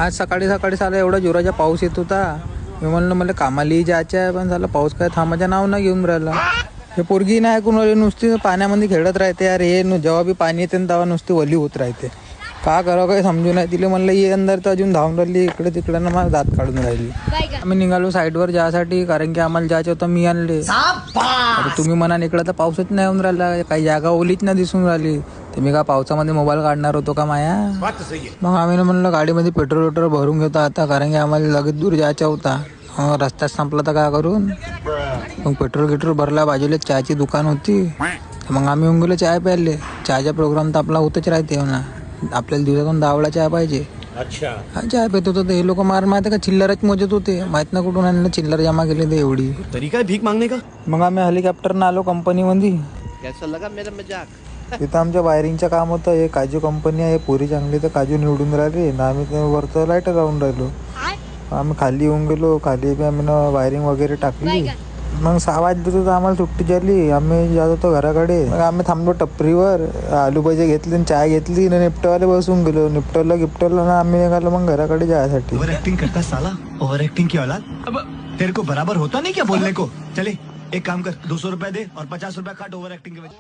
आज सकाळी सकाळी साला एवढा जोराचा पाऊस येत होता. मी म्हणलं मला कामालाही जायचं आहे, पण झालं पाऊस काय थांबायचं नाव नाही घेऊन राहिला. हे पोरगी नाही ऐकून राहिली, नुसती पाण्यामध्ये खेळत राहते यार. हे जेव्हा बी पाणी येते तेव्हा नुसती वली होत राहते. का करावं काही समजू नाही. तिला म्हणलं ये अंदर, तर अजून धावून राहिली इकडे तिकडे ना, मला दात काढून राहिली. आम्ही निघालो साईडवर जायसाठी, कारण की आम्हाला जायचं होतं. मी आणले. तुम्ही म्हणा इकडं तर पाऊसच नाही येऊन राहिला, काही जागा ओलीच नाही दिसून राहिली. तर मी का पावसामध्ये मोबाईल काढणार होतो का माया. मग आम्ही म्हणलं गाडीमध्ये पेट्रोल भरून घेतो आता, कारण की आम्हाला लगेच दूर जायचा होता. रस्त्यात संपला तर काय करून. मग पेट्रोल भरला, बाजूला चहाची दुकान होती. मग आम्ही येऊन गेलो चाय प्यायले. चहाचा प्रोग्राम तर आपला होतच राहते ना, आपल्याला दिवसातून 10 वेळा चहा पाहिजे. चहा पेत होतो. हे लोक माहिती का चिल्लरच मोजत होते. माहित ना कुठून आणलं चिल्लर जमा केले ते एवढी. तरीका भीक मागणे का. मग आम्ही हेलिकॉप्टरनं आलो कंपनीमध्ये. तिथं आमच्या वायरिंगचं काम होतं. हे काजू कंपनी आहे, पोरी चांगली तर काजू निवडून राहिले ना. आम्ही वरतं लाईट लावून राहिलो. आम्ही खाली येऊन गेलो. खाली आम्ही वायरिंग वगैरे टाकली. मग 6 वाजले तर आम्हाला सुट्टी झाली. आम्ही जात होतो घराकडे. मग आम्ही थांबलो टपरीवर, आलू भजे घेतली, चाय घेतली, निपटवाले बसून गेलो. गिफ्टवलं ना आम्ही निघालो मग घराकडे जायसाठी. ओवर एक्टिंग करता साला, ओवर एक्टिंग की औलाद. अब तेरे को बराबर होता नहीं क्या बोलने को. चले एक काम कर, 200 रुपया दे और 50 रुपया काट ओवर एक्टिंग के वजह.